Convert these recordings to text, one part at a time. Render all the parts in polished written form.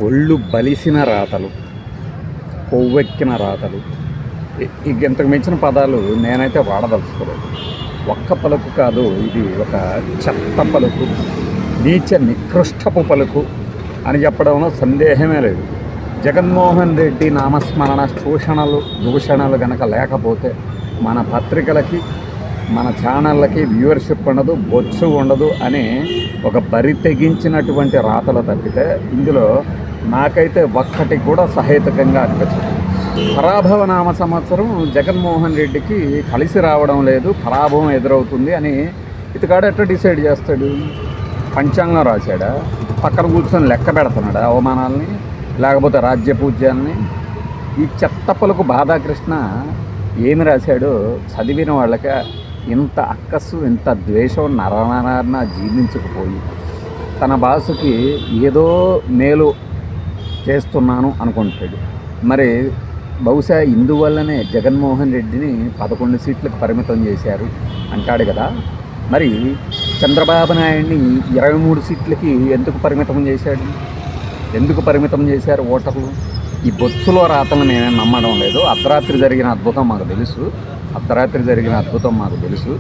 ఒళ్ళు బలిసిన రాతలు, కొవ్వెక్కిన రాతలు, ఇంతకు మించిన పదాలు నేనైతే వాడదలుచుకోలేదు. ఒక్క పలుకు కాదు, ఇది ఒక చెత్త పలుకు, నీచ నికృష్టపు పలుకు అని చెప్పడంలో సందేహమే లేదు. జగన్మోహన్ రెడ్డి నామస్మరణ దూషణలు కనుక లేకపోతే మన పత్రికలకి, మన ఛానళ్ళకి వ్యూవర్షిప్ ఉండదు, బొచ్చు ఉండదు అని ఒక బరి తెగించినటువంటి రాతలు తప్పితే ఇందులో నాకైతే ఒక్కటి కూడా సహేతుకంగా అనిపించదు. పరాభవ నామ సంవత్సరం జగన్మోహన్ రెడ్డికి కలిసి రావడం లేదు, పరాభవం ఎదురవుతుంది అని ఇతగాడు ఎట్లా డిసైడ్ చేస్తాడు? పంచాంగం రాశాడా? పక్కన కూర్చొని లెక్క పెడుతున్నాడా అవమానాలని, లేకపోతే రాజ్యపూజ్యాలని? ఈ చెత్త పలుకు బాధాకృష్ణ ఏమి రాశాడో చదివిన వాళ్ళకి ఇంత అక్కస్సు, ఇంత ద్వేషం నరనరాన జీర్ణించకపోయి తన భాషకి ఏదో మేలు చేస్తున్నాను అనుకుంటాడు. మరి బహుశా ఇందువల్లనే జగన్మోహన్ రెడ్డిని 11 సీట్లకు పరిమితం చేశారు అంటాడు కదా. మరి చంద్రబాబు నాయుడిని 23 సీట్లకి ఎందుకు పరిమితం చేశాడు? ఎందుకు పరిమితం చేశారు ఓటర్లు? ఈ బొత్సులో రాతలు మేమేం నమ్మడం లేదు. అర్ధరాత్రి జరిగిన అద్భుతం మాకు తెలుసు.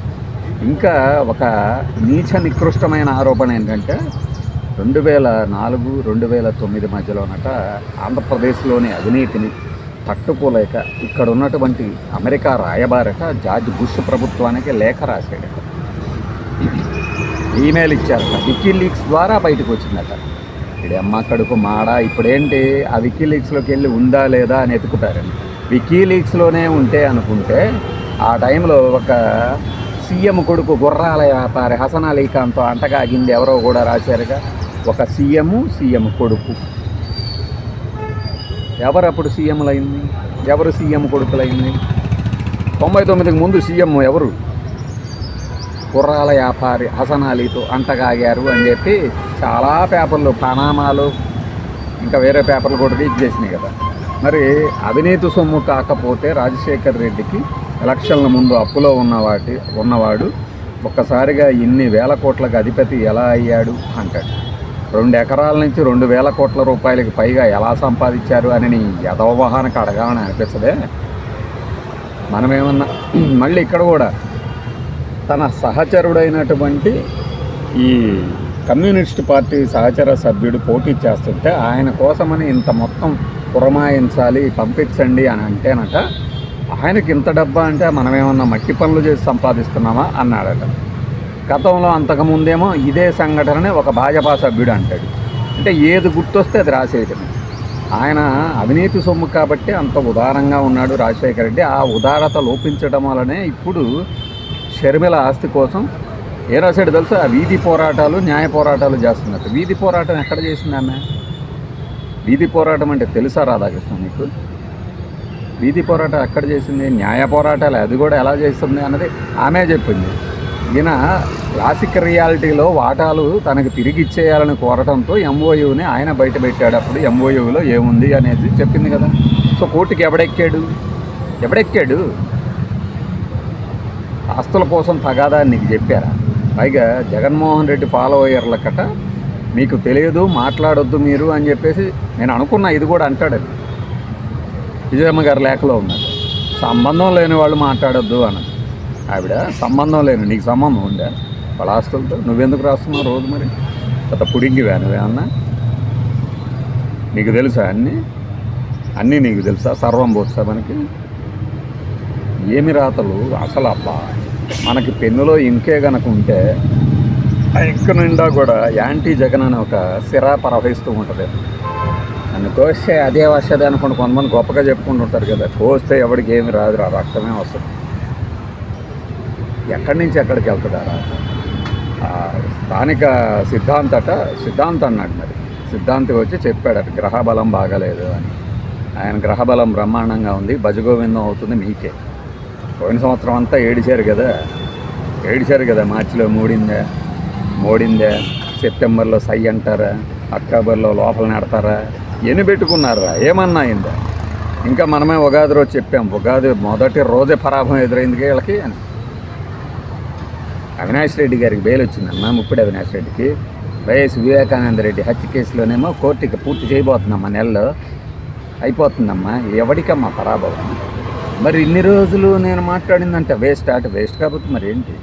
ఇంకా ఒక నీచ నికృష్టమైన ఆరోపణ ఏంటంటే 2004-2009 మధ్యలోనట ఆంధ్రప్రదేశ్లోని అవినీతిని తట్టుకోలేక ఇక్కడ ఉన్నటువంటి అమెరికా రాయబారట జార్జ్ బుష్ ప్రభుత్వానికి లేఖ రాశాడట, ఈమెయిల్ ఇచ్చారట. వికీలీక్స్ ద్వారా బయటకు వచ్చిందట. ఇప్పుడు అమ్మ కడుపు మాడ. ఇప్పుడేంటి ఆ వికీలీక్స్లోకి వెళ్ళి ఉందా లేదా అని ఎతుకుతారండి. వికీలీక్స్లోనే ఉంటే అనుకుంటే ఆ టైంలో ఒక సీఎం కొడుకు గుర్రాల వ్యాపారి హసన్ అలీ ఖాన్తో అంటగాగింది ఎవరో కూడా రాశారుగా. ఒక సీఎం కొడుకు. ఎవరు అప్పుడు సీఎంలైంది? ఎవరు సీఎం కొడుకులైంది? 99కి ముందు సీఎం ఎవరు? గుర్రాల వ్యాపారి హసన్ అలీతో అంటగాగారు అని చెప్పి చాలా పేపర్లు, పనామాలు, ఇంకా వేరే పేపర్లు కూడా లీక్ చేసినాయి కదా. మరి అవినీతి సొమ్ము కాకపోతే రాజశేఖర్ రెడ్డికి ఎలక్షన్ల ముందు అప్పులో ఉన్నవాడు ఒక్కసారిగా ఇన్ని వేల కోట్లకు అధిపతి ఎలా అయ్యాడు అంటాడు. 2 ఎకరాల నుంచి 2,000 కోట్ల రూపాయలకి పైగా ఎలా సంపాదించారు అని నీ యథోవహానికి అడగాలని అనిపించదే? మనమేమన్నా మళ్ళీ ఇక్కడ కూడా తన సహచరుడైనటువంటి ఈ కమ్యూనిస్ట్ పార్టీ సహచర సభ్యుడు పోటీ చేస్తుంటే ఆయన కోసమని ఇంత మొత్తం పురమాయించాలి, పంపించండి అని అంటేనట ఆయనకి ఇంత డబ్బా అంటే మనమేమన్నా మట్టి పనులు చేసి సంపాదిస్తున్నామా అన్నాడట. గతంలో అంతకుముందేమో ఇదే సంఘటననే ఒక భాజపా సభ్యుడు అంటాడు. అంటే ఏది గుర్తొస్తే అది రాసేయటమే. ఆయన అవినీతి సొమ్ము కాబట్టి అంత ఉదారంగా ఉన్నాడు రాజశేఖర రెడ్డి. ఆ ఉదారత లోపించడం వల్లనే ఇప్పుడు షర్మిల ఆస్తి కోసం ఏ రాశాడు తెలుసా? వీధి పోరాటాలు, న్యాయ పోరాటాలు చేస్తున్నట్టు. వీధి పోరాటం ఎక్కడ చేసింది ఆమె? వీధి పోరాటం అంటే తెలుసా రాధాకృష్ణ నీకు? వీధి పోరాటం ఎక్కడ చేసింది? న్యాయ పోరాటాలు అది కూడా ఎలా చేస్తుంది అన్నది ఆమె చెప్పింది. ఈయన క్లాసిక్ రియాలిటీలో వాటాలు తనకు తిరిగి ఇచ్చేయాలని కోరటంతో ఎంఓయూని ఆయన బయట పెట్టాడు. అప్పుడు ఎంఓయూలో ఏముంది అనేది చెప్పింది కదా. సో కోర్టుకి ఎవడెక్కాడు? ఆస్తుల కోసం తగాదా అని నీకు చెప్పారా? పైగా జగన్మోహన్ రెడ్డి ఫాలోయర్లకట మీకు తెలియదు, మాట్లాడొద్దు మీరు అని చెప్పేసి నేను అనుకున్నా. ఇది కూడా అంటాడని విజయమ్మ గారి లేఖలో ఉన్నది. సంబంధం లేని వాళ్ళు మాట్లాడొద్దు అన్నది ఆవిడ. సంబంధం లేని నీకు సంబంధం ఉందా వాళ్ళ ఆస్తులతో? నువ్వెందుకు రాస్తున్నావు రోజు? మరి కొత్త పుడింగివా నువ్వేమన్నా? నీకు తెలుసా అన్నీ నీకు తెలుసా? సర్వం పోతుతా మనకి. ఏమి రాతలు అసలు! అబ్బా, మనకి పెన్నులో ఇంకే కనుక ఉంటే ఆ ఇంక నిండా కూడా యాంటీ జగన్ అని ఒక సిరా ప్రవహిస్తూ ఉంటుంది. నన్ను కోస్తే అదే వస్తుంది అనుకుంటే కొంతమంది గొప్పగా చెప్పుకుంటుంటారు కదా. కోస్తే ఎవరికి ఏమి రాదు, రక్తమే వస్తుంది. ఎక్కడి నుంచి ఎక్కడికి వెళ్తుందారా? స్థానిక సిద్ధాంతం అన్నాడు. మరి సిద్ధాంతి వచ్చి చెప్పాడు గ్రహబలం బాగాలేదు అని. ఆయన గ్రహబలం బ్రహ్మాండంగా ఉంది, భజగోవిందం అవుతుంది మీకే. పోయిన సంవత్సరం అంతా ఏడిచారు కదా. మార్చిలో మోడిందే, సెప్టెంబర్లో సై అంటారా, అక్టోబర్లో లోపల నెడతారా, ఎన్ని పెట్టుకున్నారా? ఏమన్నా అయిందా? ఇంకా మనమే ఉగాది రోజు చెప్పాం, ఉగాది మొదటి రోజే పరాభవం ఎదురైంది వీళ్ళకి అని. అవినాష్ రెడ్డి గారికి బెయిల్ వచ్చిందన్న, ముప్పిడి అవినాష్ రెడ్డికి. వైఎస్ వివేకానంద రెడ్డి హత్య కేసులోనేమో కోర్టుకి పూర్తి చేయబోతుందమ్మా, నెలలో అయిపోతుందమ్మా. ఎవడికమ్మా పరాభవం? మరి ఇన్ని రోజులు నేను మాట్లాడిందంటే వేస్ట్ కాకపోతే మరి ఏంటి?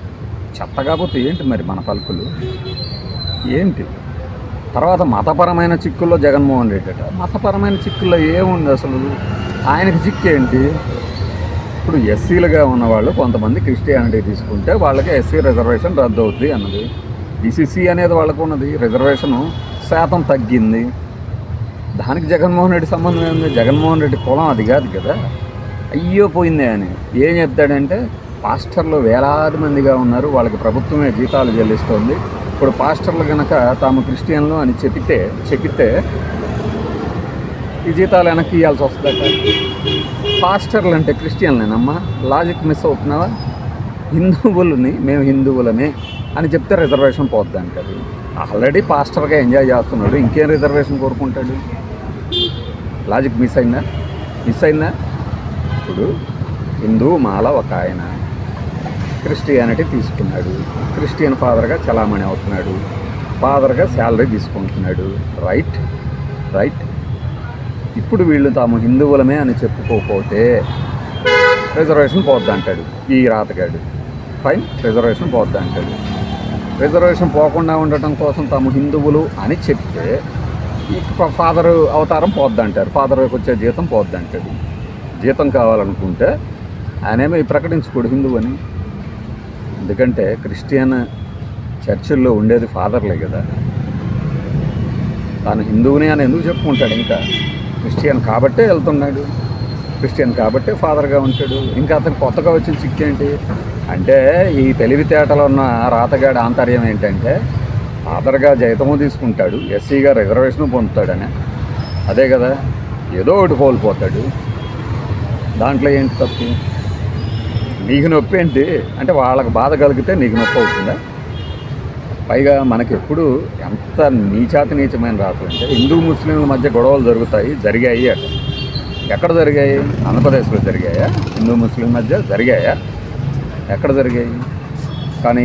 చెత్త కాకపోతే ఏంటి మరి మన పలుకులు ఏంటి? తర్వాత మతపరమైన చిక్కుల్లో జగన్మోహన్ రెడ్డి అట. మతపరమైన చిక్కుల్లో ఏముంది అసలు? ఆయనకి చిక్కు ఏంటి? ఇప్పుడు ఎస్సీలుగా ఉన్నవాళ్ళు కొంతమంది క్రిస్టియానిటీ తీసుకుంటే వాళ్ళకి ఎస్సీ రిజర్వేషన్ రద్దు అవుతుంది అన్నది. బీసీసీ అనేది వాళ్ళకు ఉన్నది, రిజర్వేషను శాతం తగ్గింది. దానికి జగన్మోహన్ రెడ్డి సంబంధం ఏముంది? జగన్మోహన్ రెడ్డి కులం అది కాదు కదా. అయ్యో పోయిందే అని ఏం చెప్తాడంటే, పాస్టర్లు వేలాది మందిగా ఉన్నారు, వాళ్ళకి ప్రభుత్వమే జీతాలు చెల్లిస్తోంది. ఇప్పుడు పాస్టర్లు కనుక తాము క్రిస్టియన్లు అని చెప్పితే ఈ జీతాలు వెనక్కి ఇవ్వాల్సి వస్తుందట. పాస్టర్లు అంటే క్రిస్టియన్లేనమ్మా? Logic miss అవుతున్నావా? మేము హిందువులమే అని చెప్తే రిజర్వేషన్ పోద్ది అంటాడు. ఆల్రెడీ పాస్టర్గా ఎంజాయ్ చేస్తున్నాడు, ఇంకేం రిజర్వేషన్ కోరుకుంటాడు? లాజిక్ మిస్ అయిందా? ఇప్పుడు హిందూ మాల ఒక ఆయన క్రిస్టియానిటీ తీసుకున్నాడు, క్రిస్టియన్ ఫాదర్గా చలామణి అవుతున్నాడు, ఫాదర్గా శాలరీ తీసుకుంటున్నాడు. రైట్. ఇప్పుడు వీళ్ళు తాము హిందువులమే అని చెప్పుకోకపోతే రిజర్వేషన్ పోద్ది అంటాడు ఈ రాతగాడు. ఫైన్, రిజర్వేషన్ పోద్ది అంటాడు. రిజర్వేషన్ పోకుండా ఉండటం కోసం తాము హిందువులు అని చెప్తే ఫాదర్ అవతారం పోద్ది అంటారు, ఫాదర్కి వచ్చే జీతం పోద్ది అంటాడు. జీతం కావాలనుకుంటే ఆయనేమో ప్రకటించుకోడు హిందువు అని. ఎందుకంటే క్రిస్టియన్ చర్చిల్లో ఉండేది ఫాదర్లే కదా. తాను హిందువుని అని ఎందుకు చెప్పుకుంటాడు? ఇంకా క్రిస్టియన్ కాబట్టే వెళ్తున్నాడు, క్రిస్టియన్ కాబట్టే ఫాదర్గా ఉంటాడు. ఇంకా అతను కొత్తగా వచ్చిన చిక్కేంటి అంటే, ఈ తెలివితేటలో ఉన్న రాతగాడి ఆంతర్యం ఏంటంటే, ఫాదర్గా జీతము తీసుకుంటాడు, ఎస్సీగా రిజర్వేషన్ పొందుతాడని. అదే కదా, ఏదో ఒకటి కోల్పోతాడు. దాంట్లో ఏంటి తప్పు? నీకు నొప్పి ఏంటి అంటే, వాళ్ళకి బాధ కలిగితే నీకు నొప్పి అవుతుందా? పైగా మనకి ఎప్పుడు ఎంత నీచమైన రాత్రులు అంటే, హిందూ ముస్లింల మధ్య గొడవలు జరిగాయి అట. ఎక్కడ జరిగాయి? ఆంధ్రప్రదేశ్లో జరిగాయా? హిందూ ముస్లిం మధ్య జరిగాయా? ఎక్కడ జరిగాయి? కానీ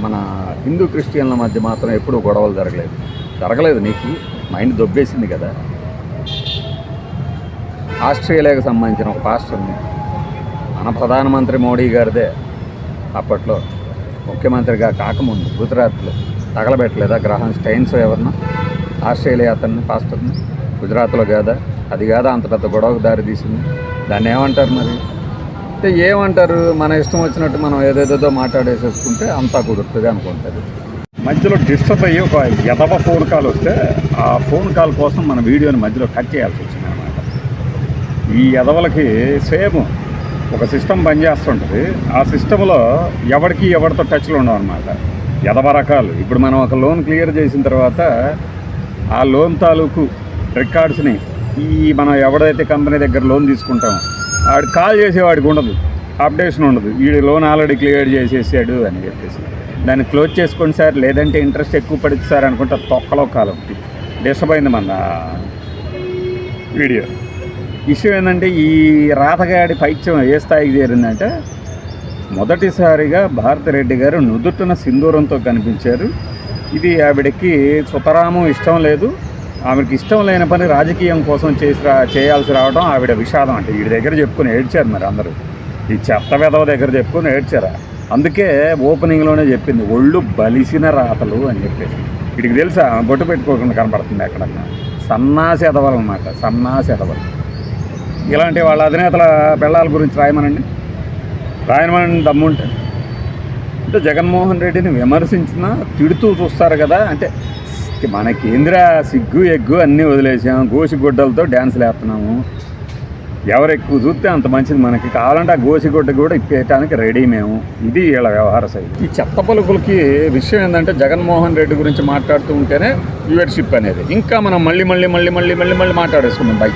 మన హిందూ క్రిస్టియన్ల మధ్య మాత్రం ఎప్పుడూ గొడవలు జరగలేదు. నీకు మైండ్ దొబ్బేసింది కదా. ఆస్ట్రేలియాకి సంబంధించిన ఒక పాస్టర్ని మన ప్రధానమంత్రి మోడీ గారిదే అప్పట్లో ముఖ్యమంత్రిగా కాకముందు గుజరాత్లో తగలబెట్టలేదా గ్రహం స్టైన్స్ ఎవరన్నా? ఆస్ట్రేలియా అతన్ని పాస్టర్ని గుజరాత్లో కాదా? అది కాదా అంత పెద్ద గొడవకు దారి తీసింది? దాన్ని ఏమంటారు మరి? అంటే ఏమంటారు, మన ఇష్టం వచ్చినట్టు మనం ఏదేదో మాట్లాడేసేసుకుంటే అంతా కుదురుతుంది అనుకుంటుంది. మధ్యలో డిస్టర్బ్ అయ్యి ఒక ఎదవ ఫోన్ కాల్ వస్తే ఆ ఫోన్ కాల్ కోసం మన వీడియోని మధ్యలో కట్ చేయాల్సి వచ్చింది అనమాట. ఈ ఎదవలకి సేమ్ ఒక సిస్టమ్ పనిచేస్తుంటుంది, ఆ సిస్టంలో ఎవరితో టచ్లో ఉండవు అనమాట. ఎదవ రకాలు. ఇప్పుడు మనం ఒక లోన్ క్లియర్ చేసిన తర్వాత ఆ లోన్ తాలూకు రికార్డ్స్ని మనం ఎవడైతే కంపెనీ దగ్గర లోన్ తీసుకుంటామో వాడు కాల్ చేసేవాడికి ఉండదు, అప్డేషన్ ఉండదు. వీడి లోన్ ఆల్రెడీ క్లియర్ చేసేసాడు అని చెప్పేసి దాన్ని క్లోజ్ చేసుకోండి సార్, లేదంటే ఇంట్రెస్ట్ ఎక్కువ పడుతుంది సార్ అనుకుంటే తొక్కలో కాలం డిస్టర్బ్ అయింది మన వీడియో. విషయం ఏంటంటే, ఈ రాతగాడి పైత్యం ఏ స్థాయికి చేరిందంటే, మొదటిసారిగా భారతిరెడ్డి గారు నుదుటిన సింధూరంతో కనిపించారు. ఇది ఆవిడకి సుతరాము ఇష్టం లేదు. ఆవిడకి ఇష్టం లేని పని రాజకీయం కోసం చేయాల్సి రావడం ఆవిడ విషాదం. అంటే వీడి దగ్గర చెప్పుకొని ఏడ్చారు మరి అందరూ, ఈ చెత్త వెధవ దగ్గర చెప్పుకొని ఏడ్చారా. అందుకే ఓపెనింగ్లోనే చెప్పింది ఒళ్ళు బలిసిన రాతలు అని చెప్పేసి. వీడికి తెలుసా బొట్టు పెట్టుకోకుండా కనపడుతుంది ఎక్కడన్నా. సన్నాసి ఎదవలు అన్నమాట, సన్నాసి ఎదవలు. ఇలాంటి వాళ్ళ అధినేతల పిల్లల గురించి రాయమనండి దమ్ముంటే. అంటే జగన్మోహన్ రెడ్డిని విమర్శించినా తిడుతూ చూస్తారు కదా. అంటే మనకేంద్రా సిగ్గు ఎగ్గు అన్నీ వదిలేసాం, గోసిగుడ్డలతో డ్యాన్సులు వేస్తున్నాము. ఎవరు ఎక్కువ చూస్తే అంత మంచిది మనకి. కావాలంటే ఆ గోసిగుడ్డ కూడా ఇప్పేయటానికి రెడీ మేము. ఇది వీళ్ళ వ్యవహార శైలి. ఈ చెత్త పలుకులకి విషయం ఏంటంటే, జగన్మోహన్ రెడ్డి గురించి మాట్లాడుతూ ఉంటేనే వ్యూవర్షిప్ అనేది. ఇంకా మనం మళ్ళీ మాట్లాడేసుకున్నాం బై.